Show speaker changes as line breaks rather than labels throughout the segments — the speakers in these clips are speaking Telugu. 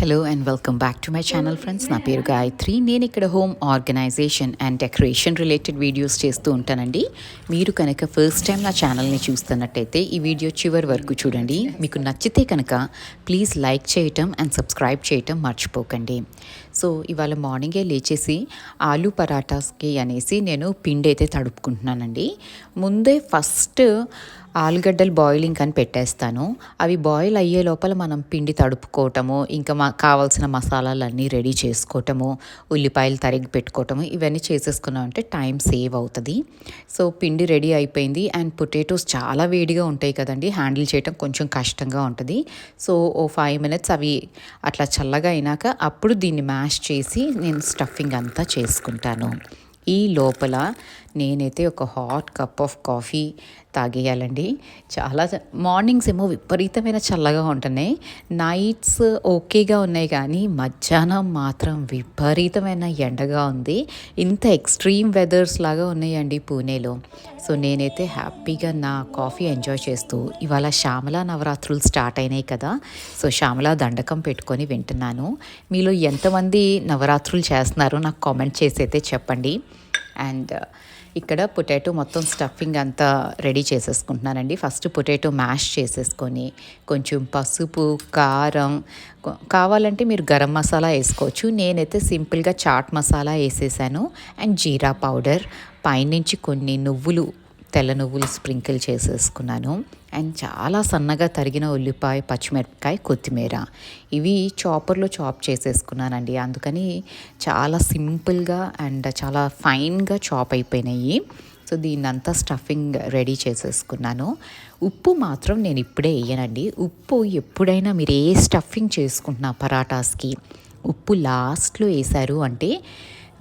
Hello and welcome back to my channel friends. నా పేరు గాయత్రి. నేను ఇక్కడ home organization and decoration related videos చేస్తూ ఉంటానండి. మీరు కనుక ఫస్ట్ టైం నా ఛానల్ని చూస్తున్నట్టయితే ఈ వీడియో చివరి వరకు చూడండి. మీకు నచ్చితే కనుక ప్లీజ్ లైక్ చేయటం అండ్ సబ్స్క్రైబ్ చేయటం మర్చిపోకండి. సో ఇవాళ మార్నింగే లేచేసి ఆలూ పరాటాస్కి అనేసి నేను పిండి అయితే తడుపుకుంటున్నానండి. ముందే ఫస్ట్ ఆలుగడ్డలు బాయిలింగ్ అని పెట్టేస్తాను. అవి బాయిల్ అయ్యే లోపల మనం పిండి తడుపుకోవటము, ఇంకా కావాల్సిన మసాలాలన్నీ రెడీ చేసుకోవటము, ఉల్లిపాయలు తరిగి పెట్టుకోవటము, ఇవన్నీ చేసేసుకున్నామంటే టైం సేవ్ అవుతుంది. సో పిండి రెడీ అయిపోయింది. అండ్ పొటాటోస్ చాలా వేడిగా ఉంటాయి కదండి, హ్యాండిల్ చేయటం కొంచెం కష్టంగా ఉంటుంది. సో 5 minutes అవి అట్లా చల్లగా అయినాక అప్పుడు దీన్ని మ్యాష్ చేసి నేను స్టఫింగ్ అంతా చేసుకుంటాను. ఈ లోపల నేనైతే ఒక హాట్ కప్ ఆఫ్ కాఫీ తాగేయాలండి. చాలా మార్నింగ్స్ ఏమో విపరీతమైన చల్లగా ఉంటున్నాయి, నైట్స్ ఓకేగా ఉన్నాయి, కానీ మధ్యాహ్నం మాత్రం విపరీతమైన ఎండగా ఉంది. ఇంత ఎక్స్ట్రీమ్ వెదర్స్ లాగా ఉన్నాయండి పూణేలో. సో నేనైతే హ్యాపీగా నా కాఫీ ఎంజాయ్ చేస్తూ, ఇవాళ శ్యామలా నవరాత్రులు స్టార్ట్ అయినాయి కదా, సో శ్యామలా దండకం పెట్టుకొని వింటున్నాను. మీలో ఎంతమంది నవరాత్రులు చేస్తున్నారో నాకు కామెంట్ చేసి అయితే చెప్పండి. అండ్ ఇక్కడ పొటాటో మొత్తం స్టఫింగ్ అంతా రెడీ చేసేసుకుంటున్నానండి. ఫస్ట్ పొటాటో మ్యాష్ చేసేసుకొని కొంచెం పసుపు, కారం, కావాలంటే మీరు గరం మసాలా వేసుకోవచ్చు. నేనైతే సింపుల్గా చాట్ మసాలా వేసేసాను. అండ్ జీరా పౌడర్, పైనుంచి కొన్ని తెల్ల నువ్వులు స్ప్రింకిల్ చేసేసుకున్నాను. అండ్ చాలా సన్నగా తరిగిన ఉల్లిపాయ, పచ్చిమిరపకాయ, కొత్తిమీర, ఇవి చాపర్లో చాప్ చేసేసుకున్నానండి. అందుకని చాలా సింపుల్గా అండ్ చాలా ఫైన్గా చాప్ అయిపోయినాయి. సో దీన్నంతా స్టఫింగ్ రెడీ చేసేసుకున్నాను. ఉప్పు మాత్రం నేను ఇప్పుడే వేయనండి. ఉప్పు ఎప్పుడైనా మీరు ఏ స్టఫింగ్ చేసుకుంటున్నా పరాటాస్కి ఉప్పు లాస్ట్లో వేసారు అంటే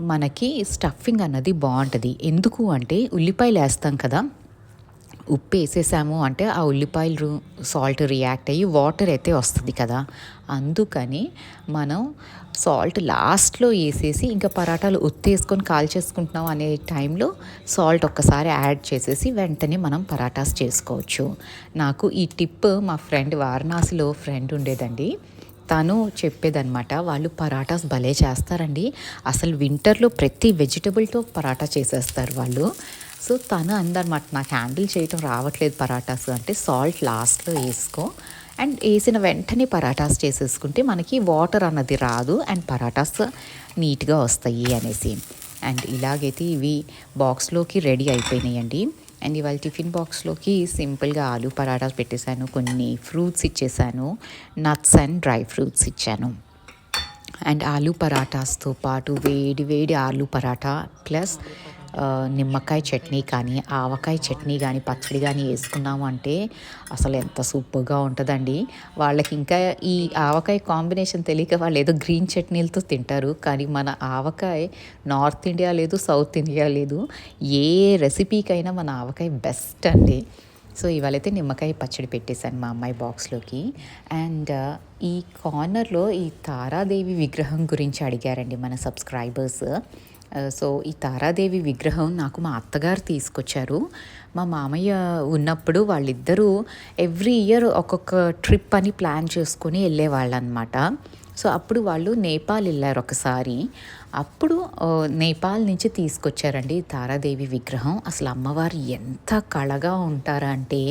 మనకి స్టఫింగ్ అన్నది బాగుంటుంది. ఎందుకు అంటే ఉల్లిపాయలు వేస్తాం కదా, ఉప్పు వేసేసాము అంటే ఆ ఉల్లిపాయలు సాల్ట్ రియాక్ట్ అయ్యి వాటర్ అయితే వస్తుంది కదా, అందుకని మనం సాల్ట్ లాస్ట్లో వేసేసి ఇంకా పరాటాలు ఒత్తేసుకొని కాల్చేసుకుంటున్నాం అనే టైంలో సాల్ట్ ఒక్కసారి యాడ్ చేసేసి వెంటనే మనం పరాటాస్ చేసుకోవచ్చు. నాకు ఈ టిప్ మా ఫ్రెండ్, వారణాసిలో ఫ్రెండ్ ఉండేదండి, తను చెప్పేదన్నమాట. వాళ్ళు పరాటాస్ భలే చేస్తారండి. అసలు వింటర్లో ప్రతి వెజిటబుల్తో పరాటా చేసేస్తారు వాళ్ళు. సో తను అందనమాట, నాకు హ్యాండిల్ చేయటం రావట్లేదు పరాటాస్ అంటే సాల్ట్ లాస్ట్లో వేసుకో, అండ్ వేసిన వెంటనే పరాటాస్ చేసేసుకుంటే మనకి వాటర్ అన్నది రాదు అండ్ పరాటాస్ నీట్గా వస్తాయి అనేసి. అండ్ ఇలాగైతే ఇవి బాక్స్లోకి రెడీ అయిపోయినాయండి. అండ్ ఇవాళ టిఫిన్ బాక్స్లోకి సింపుల్గా ఆలూ పరాటాస్ పెట్టేశాను, కొన్ని ఫ్రూట్స్ ఇచ్చేసాను, నట్స్ అండ్ డ్రై ఫ్రూట్స్ ఇచ్చాను. అండ్ ఆలూ పరాటాస్తో పాటు వేడి వేడి ఆలూ పరాటా ప్లస్ నిమ్మకాయ చట్నీ కానీ, ఆవకాయ చట్నీ కానీ, పచ్చడి కానీ వేసుకున్నాము అంటే అసలు ఎంత సూపర్గా ఉంటుందండి. వాళ్ళకి ఇంకా ఈ ఆవకాయ కాంబినేషన్ తెలియక వాళ్ళు ఏదో గ్రీన్ చట్నీలతో తింటారు, కానీ మన ఆవకాయ నార్త్ ఇండియా లేదు, సౌత్ ఇండియా లేదు, ఏ రెసిపీకైనా మన ఆవకాయ బెస్ట్ అండి. సో ఇవాళైతే నిమ్మకాయ పచ్చడి పెట్టేశాను మా అమ్మాయి బాక్స్లోకి. అండ్ ఈ కార్నర్లో ఈ తారాదేవి విగ్రహం గురించి అడిగారండి మన సబ్స్క్రైబర్స్. సో ఈ తారాదేవి విగ్రహం నాకు మా అత్తగారు తీసుకొచ్చారు. మా మామయ్య ఉన్నప్పుడు వాళ్ళిద్దరూ ఎవ్రీ ఇయర్ ఒక్కొక్క ట్రిప్ అని ప్లాన్ చేసుకొని వెళ్ళేవాళ్ళు అనమాట. సో అప్పుడు వాళ్ళు నేపాల్ వెళ్ళారు ఒకసారి. అప్పుడు నేపాల్ నుంచి తీసుకొచ్చారండి తారాదేవి విగ్రహం. అసలు అమ్మవారు ఎంత కళగా ఉంటారంటే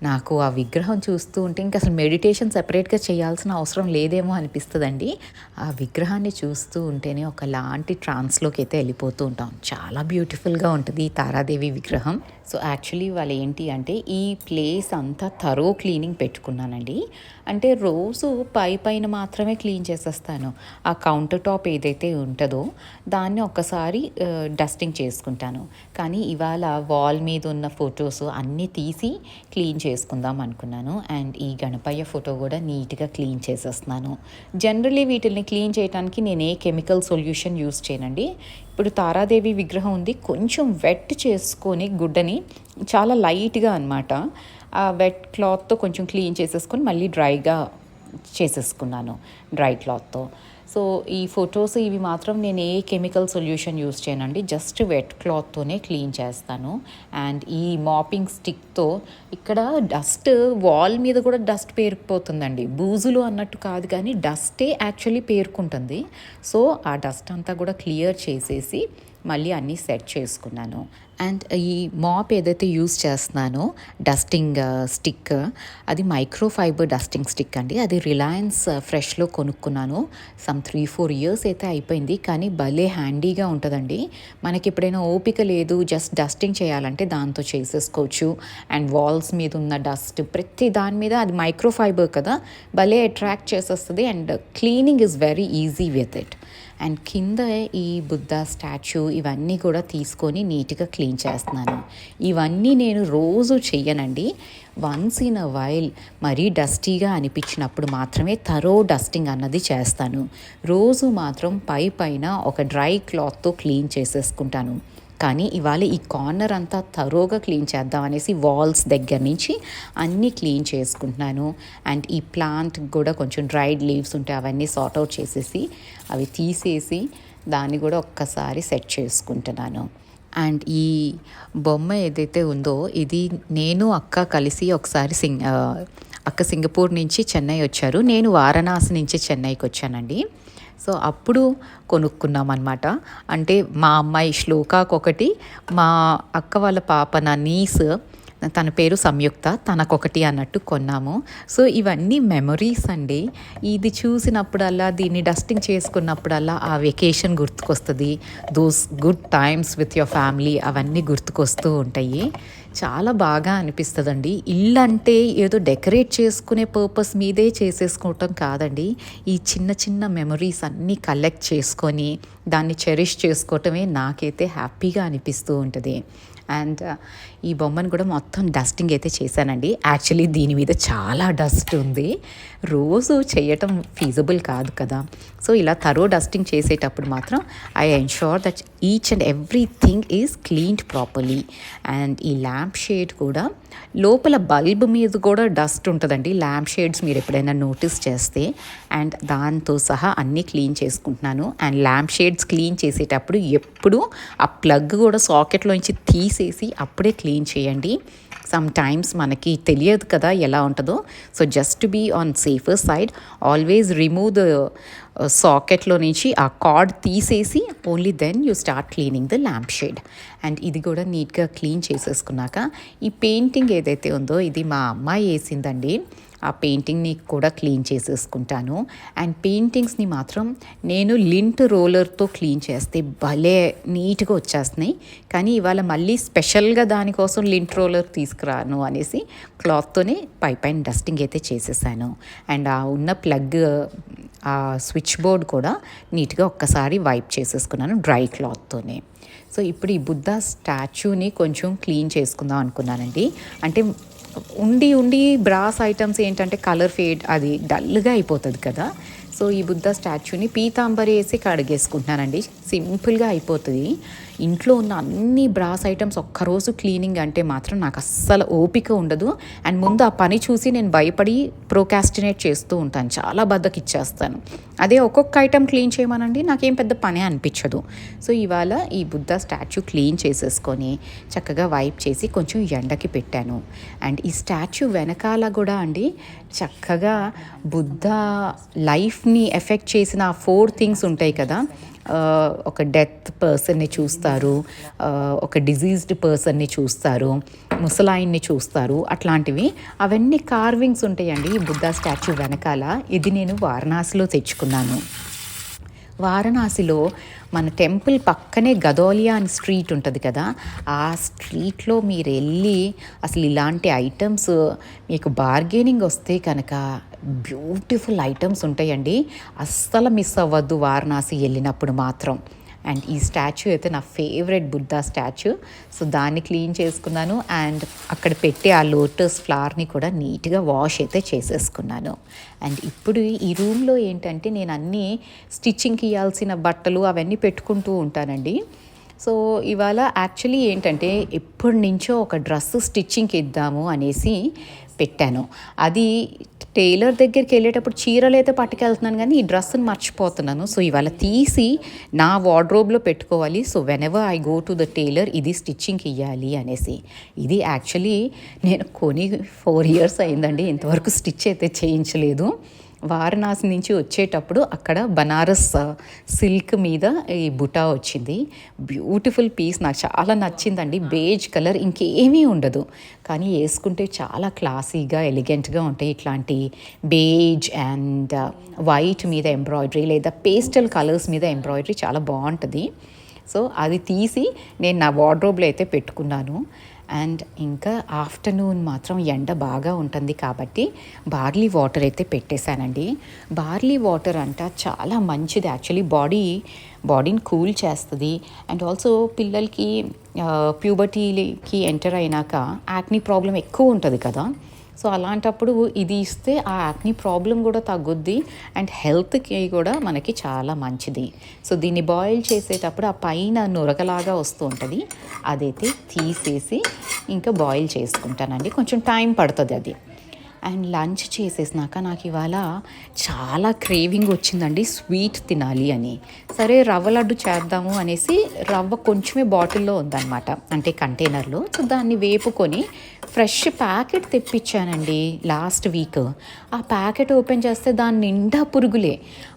నాకు ఆ విగ్రహం చూస్తూ ఉంటే ఇంకా అసలు మెడిటేషన్ సెపరేట్గా చేయాల్సిన అవసరం లేదేమో అనిపిస్తుందండి. ఆ విగ్రహాన్ని చూస్తూ ఉంటేనే ఒకలాంటి ట్రాన్స్లోకి అయితే వెళ్ళిపోతూ ఉంటాం. చాలా బ్యూటిఫుల్గా ఉంటుంది ఈ తారాదేవి విగ్రహం. సో యాక్చువల్లీ వాళ్ళు ఏంటి అంటే ఈ ప్లేస్ అంతా థరో క్లీనింగ్ పెట్టుకున్నానండి. అంటే రోజు పైన మాత్రమే క్లీన్ చేసేస్తాను. ఆ కౌంటర్ టాప్ ఏదైతే ఉంటుందో దాన్ని ఒక్కసారి డస్టింగ్ చేసుకుంటాను. కానీ ఇవాళ వాల్ మీద ఉన్న ఫొటోస్ అన్నీ తీసి క్లీన్ చేసుకుందాం అనుకున్నాను. అండ్ ఈ గణపయ్య ఫోటో కూడా నీట్గా క్లీన్ చేసేస్తున్నాను. జనరలీ వీటిని క్లీన్ చేయడానికి నేను ఏ కెమికల్ సొల్యూషన్ యూస్ చేయనండి. ఇప్పుడు తారాదేవి విగ్రహం ఉంది, కొంచెం వెట్ చేసుకొని గుడ్డని చాలా లైట్గా అనమాట ఆ వెట్ క్లాత్తో కొంచెం క్లీన్ చేసేసుకొని మళ్ళీ డ్రైగా చేసేసుకున్నాను డ్రై క్లాత్తో. సో ఈ ఫొటోస్ ఇవి మాత్రం నేను ఏ కెమికల్ సొల్యూషన్ యూస్ చేయనండి, జస్ట్ వెట్ క్లాత్తోనే క్లీన్ చేస్తాను. అండ్ ఈ మాపింగ్ స్టిక్తో ఇక్కడ డస్ట్ వాల్ మీద కూడా డస్ట్ పేరుకుపోతుందండి, బూజులు అన్నట్టు కాదు కానీ డస్టే యాక్చువల్లీ పేరుకుంటుంది. సో ఆ డస్ట్ అంతా కూడా క్లియర్ చేసేసి మళ్ళీ అన్నీ సెట్ చేసుకున్నాను. అండ్ ఈ మాప్ ఏదైతే యూస్ చేస్తున్నానో డస్టింగ్ స్టిక్, అది మైక్రోఫైబర్ డస్టింగ్ స్టిక్ అండి. అది రిలయన్స్ ఫ్రెష్లో కొనుక్కున్నాను. సమ్ 3-4 ఇయర్స్ అయితే అయిపోయింది, కానీ భలే హ్యాండీగా ఉంటుందండి. మనకి ఎప్పుడైనా ఓపిక లేదు జస్ట్ డస్టింగ్ చేయాలంటే దాంతో చేసేసుకోవచ్చు. అండ్ వాల్స్ మీద ఉన్న డస్ట్ ప్రతి దాని మీద, అది మైక్రోఫైబర్ కదా, భలే అట్రాక్ట్ చేసేస్తుంది. And cleaning is very easy with it. And కింద ఈ బుద్ధ స్టాచ్యూ ఇవన్నీ కూడా తీసుకొని నీట్గా క్లీన్ చేస్తున్నాను. ఇవన్నీ నేను రోజు చెయ్యనండి, వన్స్ ఇన్ అ వైల్ మరీ డస్టీగా అనిపించినప్పుడు మాత్రమే థరో డస్టింగ్ అన్నది చేస్తాను. రోజు మాత్రం పైన ఒక డ్రై క్లాత్తో క్లీన్ చేసేసుకుంటాను. కానీ ఇవాళ ఈ కార్నర్ అంతా థరోగా క్లీన్ చేద్దాం అనేసి వాల్స్ దగ్గర నుంచి అన్నీ క్లీన్ చేసుకుంటున్నాను. అండ్ ఈ ప్లాంట్ కూడా కొంచెం డ్రైడ్ లీవ్స్ ఉంటే అవన్నీ సార్ట్ అవుట్ చేసేసి అవి తీసేసి దాన్ని కూడా ఒక్కసారి సెట్ చేసుకుంటున్నాను. అండ్ ఈ బొమ్మ ఏదైతే ఉందో ఇది నేను అక్క కలిసి ఒకసారి అక్క సింగపూర్ నుంచి చెన్నై వచ్చారు, నేను వారణాసి నుంచి చెన్నైకి వచ్చానండి. సో అప్పుడు కొనుక్కున్నాం అనమాట. అంటే మా అమ్మాయి శ్లోకాకు ఒకటి, మా అక్క వాళ్ళ పాప నా నీస్, తన పేరు సంయుక్త, తనకొకటి అన్నట్టు కొన్నాము. సో ఇవన్నీ మెమరీస్ అండి. ఇది చూసినప్పుడల్లా, దీన్ని డస్టింగ్ చేసుకున్నప్పుడల్లా ఆ వెకేషన్ గుర్తుకొస్తుంది, those good times with your family అవన్నీ గుర్తుకొస్తూ ఉంటాయి. చాలా బాగా అనిపిస్తుందండి. ఇల్లు అంటే ఏదో డెకరేట్ చేసుకునే పర్పస్ మీదే చేసేసుకోవటం కాదండి, ఈ చిన్న చిన్న మెమరీస్ అన్నీ కలెక్ట్ చేసుకొని దాన్ని చెరిష్ చేసుకోవటమే నాకైతే హ్యాపీగా అనిపిస్తూ ఉంటుంది. అండ్ ఈ బొమ్మను కూడా మొత్తం డస్టింగ్ అయితే చేశానండి. యాక్చువల్లీ దీని మీద చాలా డస్ట్ ఉంది, రోజు చేయటం ఫీజిబుల్ కాదు కదా. సో ఇలా థరో డస్టింగ్ చేసేటప్పుడు మాత్రం I ensure that each and everything is cleaned properly. And ఈ ల్యాంప్ షేడ్ కూడా లోపల బల్బ్ మీద కూడా డస్ట్ ఉంటుందండి, ల్యాంప్ షేడ్స్ మీరు ఎప్పుడైనా నోటీస్ చేస్తే. అండ్ దాంతో సహా అన్నీ క్లీన్ చేసుకుంటున్నాను. అండ్ ల్యాంప్ షేడ్స్ క్లీన్ చేసేటప్పుడు ఎప్పుడు ఆ ప్లగ్ కూడా సాకెట్లోంచి తీసేసి అప్పుడే క్లీన్ చేయండి. సమ్ టైమ్స్ మనకి తెలియదు కదా ఎలా ఉంటుందో. So just be on safer side, always remove the సాకెట్లో నుంచి ఆ కార్డ్ తీసేసి only then you start cleaning the lamp shade. And ఇది కూడా నీట్గా క్లీన్ చేసేసుకున్నాక ఈ పెయింటింగ్ ఏదైతే ఉందో ఇది మా అమ్మాయి వేసిందండి, ఆ పెయింటింగ్ని కూడా క్లీన్ చేసేసుకుంటాను. అండ్ పెయింటింగ్స్ని మాత్రం నేను లింట్ రోలర్తో క్లీన్ చేస్తే భలే నీట్గా వచ్చేస్తున్నాయి. కానీ ఇవాళ మళ్ళీ స్పెషల్గా దానికోసం లింట్ రోలర్ తీసుకురాను అనేసి క్లాత్తోనే పైన డస్టింగ్ అయితే చేసేసాను. అండ్ ఆ ఉన్న ప్లగ్, ఆ స్విచ్ బోర్డ్ కూడా నీట్గా ఒక్కసారి వైప్ చేసేసుకున్నాను డ్రై క్లాత్తోనే. సో ఇప్పుడు ఈ బుద్ధ స్టాచ్యూని కొంచెం క్లీన్ చేసుకుందాం అనుకున్నానండి. అంటే ఉండి బ్రాస్ ఐటమ్స్ ఏంటంటే కలర్ ఫేడ్, అది డల్గా అయిపోతుంది కదా. సో ఈ బుద్ధ స్టాచ్యూని పీతాంబరి వేసి కడిగేసుకుంటున్నానండి, సింపుల్గా అయిపోతుంది. ఇంట్లో ఉన్న అన్ని బ్రాస్ ఐటమ్స్ ఒక్కరోజు క్లీనింగ్ అంటే మాత్రం నాకు అస్సలు ఓపిక ఉండదు. అండ్ ముందు ఆ పని చూసి నేను భయపడి ప్రోకాస్టినేట్ చేస్తూ ఉంటాను, చాలా బద్దకిచ్చేస్తాను. అదే ఒక్కొక్క ఐటమ్ క్లీన్ చేయమనండి నాకేం పెద్ద పనే అనిపించదు. సో ఇవాళ ఈ బుద్ధ స్టాచ్యూ క్లీన్ చేసేసుకొని చక్కగా వైప్ చేసి కొంచెం ఎండకి పెట్టాను. అండ్ ఈ స్టాచ్యూ వెనకాల కూడా అండి చక్కగా బుద్ధ లైఫ్ని ఎఫెక్ట్ చేసిన 4 థింగ్స్ ఉంటాయి కదా. ఒక డెత్ పర్సన్ని చూస్తారు, ఒక డిజీజ్డ్ పర్సన్ని చూస్తారు, ముసలాయిన్ని చూస్తారు, అట్లాంటివి అవన్నీ కార్వింగ్స్ ఉంటాయండి ఈ బుద్ధ స్టాచ్యూ వెనకాల. ఇది నేను వారణాసిలో తెచ్చుకున్నాను. వారణాసిలో మన టెంపుల్ పక్కనే గదోలియా అని స్ట్రీట్ ఉంటుంది కదా, ఆ స్ట్రీట్లో మీరు వెళ్ళి అసలు ఇలాంటి ఐటమ్స్ మీకు బార్గెనింగ్ వస్తే కనుక బ్యూటిఫుల్ ఐటమ్స్ ఉంటాయండి, అస్సలు మిస్ అవ్వద్దు వారణాసి వెళ్ళినప్పుడు మాత్రం. అండ్ ఈ స్టాచ్యూ అయితే నా ఫేవరెట్ బుద్ధా స్టాచ్యూ. సో దాన్ని క్లీన్ చేసుకున్నాను. అండ్ అక్కడ పెట్టి ఆ లోటస్ ఫ్లవర్ని కూడా నీట్గా వాష్ అయితే చేసేసుకున్నాను. అండ్ ఇప్పుడు ఈ రూమ్లో ఏంటంటే నేను అన్నీ స్టిచ్చింగ్కి ఇవ్వాల్సిన బట్టలు అవన్నీ పెట్టుకుంటూ ఉంటానండి. సో ఇవాళ యాక్చువల్లీ ఏంటంటే ఎప్పటి నుంచో ఒక డ్రెస్ స్టిచ్చింగ్కి ఇద్దాము అనేసి పెట్టాను. అది టైలర్ దగ్గరికి వెళ్ళేటప్పుడు చీరలు అయితే పట్టుకెళ్తున్నాను కానీ ఈ డ్రెస్ని మర్చిపోతున్నాను. సో ఇవాళ తీసి నా వార్డ్రోబ్లో పెట్టుకోవాలి. So whenever I go to the tailor ఇది స్టిచ్చింగ్కి ఇవ్వాలి అనేసి. ఇది యాక్చువల్లీ నేను కొని 4 years అయిందండి, ఇంతవరకు స్టిచ్ అయితే చేయించలేదు. వారణాసి నుంచి వచ్చేటప్పుడు అక్కడ బనారస్ సిల్క్ మీద ఈ బుటా వచ్చింది. బ్యూటిఫుల్ పీస్, నాకు చాలా నచ్చిందండి. బేజ్ కలర్, ఇంకేమీ ఉండదు కానీ వేసుకుంటే చాలా క్లాసీగా ఎలిగెంట్గా ఉంటాయి. ఇట్లాంటి బేజ్ అండ్ వైట్ మీద ఎంబ్రాయిడరీ లేదా పేస్టల్ కలర్స్ మీద ఎంబ్రాయిడరీ చాలా బాగుంటుంది. సో అది తీసి నేను నా వార్డ్రోబ్లో అయితే పెట్టుకున్నాను. అండ్ ఇంకా ఆఫ్టర్నూన్ మాత్రం ఎండ బాగా ఉంటుంది కాబట్టి బార్లీ వాటర్ అయితే పెట్టేశానండి. బార్లీ వాటర్ అంట చాలా మంచిది యాక్చువల్లీ, బాడీని కూల్ చేస్తుంది. అండ్ ఆల్సో పిల్లలకి ప్యూబర్టీకి ఎంటర్ అయినాక యాక్నీ ప్రాబ్లం ఎక్కువ ఉంటుంది కదా, సో అలాంటప్పుడు ఇది ఇస్తే ఆ యాక్నీ ప్రాబ్లం కూడా తగ్గుద్ది అండ్ హెల్త్కి కూడా మనకి చాలా మంచిది. సో దీన్ని బాయిల్ చేసేటప్పుడు ఆ పైన నురగలాగా వస్తూ ఉంటుంది, అదైతే తీసేసి ఇంకా బాయిల్ చేసుకుంటానండి. కొంచెం టైం పడుతుంది అది. అండ్ లంచ్ చేసేసినాక నాకు ఇవాళ చాలా క్రేవింగ్ వచ్చిందండి స్వీట్ తినాలి అని. సరే రవ్వ లడ్డు చేద్దాము అనేసి రవ్వ కొంచెమే బాటిల్లో ఉందన్నమాట, అంటే కంటైనర్లో. సో దాన్ని వేపుకొని ఫ్రెష్ ప్యాకెట్ తెప్పించానండి లాస్ట్ వీక్. ఆ ప్యాకెట్ ఓపెన్ చేస్తే దాని నిండా పురుగులే.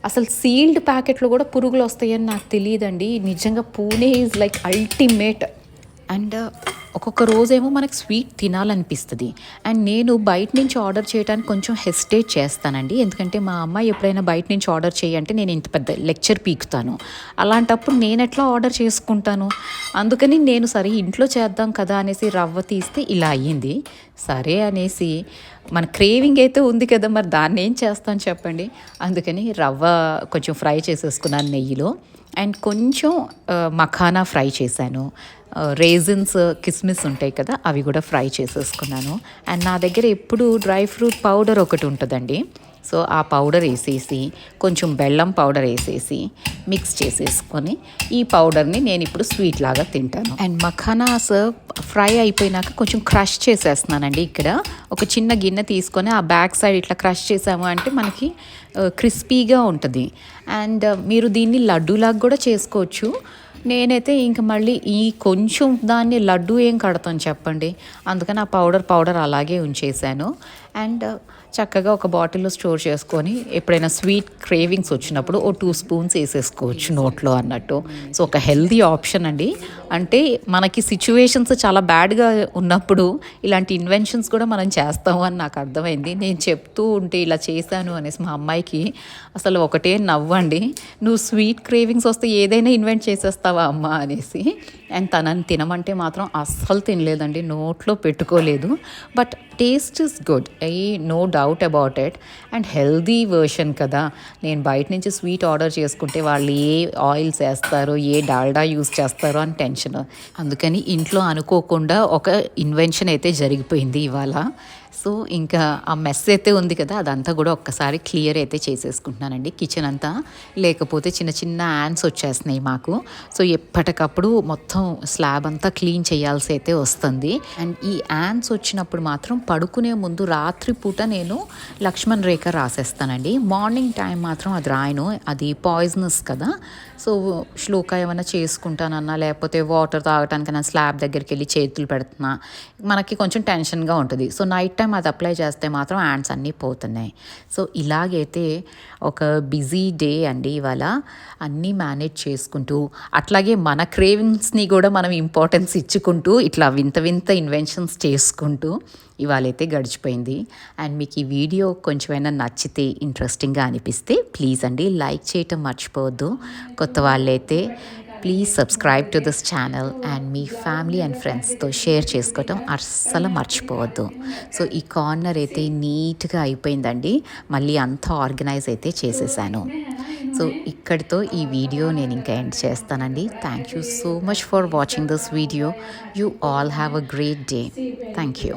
అసలు సీల్డ్ ప్యాకెట్లో కూడా పురుగులు వస్తాయని నాకు తెలియదండి. నిజంగా Pune is like ultimate. And ఒక్కొక్క రోజేమో మనకు స్వీట్ తినాలనిపిస్తుంది. అండ్ నేను బయట నుంచి ఆర్డర్ చేయడానికి కొంచెం హెసిటేట్ చేస్తానండి, ఎందుకంటే మా అమ్మాయి ఎప్పుడైనా బయట నుంచి ఆర్డర్ చేయంటే నేను ఇంత పెద్ద లెక్చర్ పీకుతాను. అలాంటప్పుడు నేను ఎట్లా ఆర్డర్ చేసుకుంటాను? అందుకని నేను సరే ఇంట్లో చేద్దాం కదా అనేసి రవ్వ తీస్తే ఇలా అయ్యింది. సరే అనేసి మన క్రేవింగ్ అయితే ఉంది కదా, మరి దాన్ని ఏం చేస్తాను చెప్పండి. అందుకని రవ్వ కొంచెం ఫ్రై చేసేసుకున్నాను నెయ్యిలో. అండ్ కొంచెం మఖానా ఫ్రై చేశాను. రేజిన్స్, కిస్మిస్ ఉంటాయి కదా, అవి కూడా ఫ్రై చేసేసుకున్నాను. అండ్ నా దగ్గర ఎప్పుడు డ్రై ఫ్రూట్ పౌడర్ ఒకటి ఉంటుందండి. సో ఆ పౌడర్ వేసేసి కొంచెం బెల్లం పౌడర్ వేసేసి మిక్స్ చేసేసుకొని ఈ పౌడర్ని నేను ఇప్పుడు స్వీట్ లాగా తింటాను. అండ్ మఖానాస్ ఫ్రై అయిపోయినాక కొంచెం క్రష్ చేసేస్తున్నానండి. ఇక్కడ ఒక చిన్న గిన్నె తీసుకొని ఆ బ్యాక్ సైడ్ ఇట్లా క్రష్ చేసాము అంటే మనకి క్రిస్పీగా ఉంటుంది. అండ్ మీరు దీన్ని లడ్డూలాగా కూడా చేసుకోవచ్చు. నేనైతే ఇంక మళ్ళీ ఈ కొంచెం దాన్ని లడ్డు ఏం కడతాను చెప్పండి, అందుకని ఆ పౌడర్ అలాగే ఉంచేసాను. అండ్ చక్కగా ఒక బాటిల్లో స్టోర్ చేసుకొని ఎప్పుడైనా స్వీట్ క్రేవింగ్స్ వచ్చినప్పుడు ఓ 2 spoons వేసేసుకోవచ్చు నోట్లో అన్నట్టు. సో ఒక హెల్దీ ఆప్షన్ అండి. అంటే మనకి సిచ్యువేషన్స్ చాలా బ్యాడ్గా ఉన్నప్పుడు ఇలాంటి ఇన్వెన్షన్స్ కూడా మనం చేస్తాము అని నాకు అర్థమైంది. నేను చెప్తూ ఉంటే ఇలా చేశాను అనేసి మా అమ్మాయికి అసలు ఒకటే నవ్వండి, నువ్వు స్వీట్ క్రేవింగ్స్ వస్తే ఏదైనా ఇన్వెంట్ చేసేస్తావా అమ్మ అనేసి. అండ్ తనని తినమంటే మాత్రం అస్సలు తినలేదండి, నోట్లో పెట్టుకోలేదు. But taste is good, no doubt about it. And healthy version కదా. నేను బయట నుంచి స్వీట్ ఆర్డర్ చేసుకుంటే వాళ్ళు ఏ ఆయిల్స్ వేస్తారో ఏ డాల్డా యూస్ చేస్తారో అని టెన్షన్. అందుకని ఇంట్లో అనుకోకుండా ఒక ఇన్వెన్షన్ అయితే జరిగిపోయింది ఇవాళ. సో ఇంకా ఆ మెస్ అయితే ఉంది కదా, అదంతా కూడా ఒక్కసారి క్లియర్ అయితే చేసేసుకుంటున్నానండి కిచెన్ అంతా. లేకపోతే చిన్న చిన్న యాన్స్ వచ్చేస్తున్నాయి మాకు. సో ఎప్పటికప్పుడు మొత్తం స్లాబ్ అంతా క్లీన్ చేయాల్సి అయితే వస్తుంది. అండ్ ఈ యాన్స్ వచ్చినప్పుడు మాత్రం పడుకునే ముందు రాత్రి పూట నేను లక్ష్మణ్ రేఖ రాసేస్తానండి. మార్నింగ్ టైం మాత్రం అది రాయను, అది పాయిజనస్ కదా. సో శ్లోక ఏమైనా చేసుకుంటానన్నా లేకపోతే వాటర్ తాగటానికైనా స్లాబ్ దగ్గరికి వెళ్ళి చేతులు పెడుతున్నా మనకి కొంచెం టెన్షన్గా ఉంటుంది. సో నైట్ టైం అది అప్లై చేస్తే మాత్రం యాండ్స్ అన్నీ పోతున్నాయి. సో ఇలాగైతే ఒక బిజీ డే అండి ఇవాళ. అన్నీ మేనేజ్ చేసుకుంటూ అట్లాగే మన క్రేవింగ్స్ని కూడా మనం ఇంపార్టెన్స్ ఇచ్చుకుంటూ ఇట్లా వింత వింత ఇన్వెన్షన్స్ చేసుకుంటూ ఇవాళైతే గడిచిపోయింది. అండ్ మీకు ఈ వీడియో కొంచెమైనా నచ్చితే ఇంట్రెస్టింగ్గా అనిపిస్తే ప్లీజ్ అండి లైక్ చేయటం మర్చిపోవద్దు. కొత్త వాళ్ళైతే please subscribe to this channel and me family and ఫ్రెండ్స్తో షేర్ చేసుకోవటం అస్సలు మర్చిపోవద్దు. సో ఈ కార్నర్ అయితే నీట్గా అయిపోయిందండి, మళ్ళీ అంతా ఆర్గనైజ్ అయితే చేసేసాను. సో ఇక్కడితో ఈ వీడియో నేను ఇంకా ఎండ్ చేస్తానండి. Thank you so much for watching this video. You all have a great day. Thank you.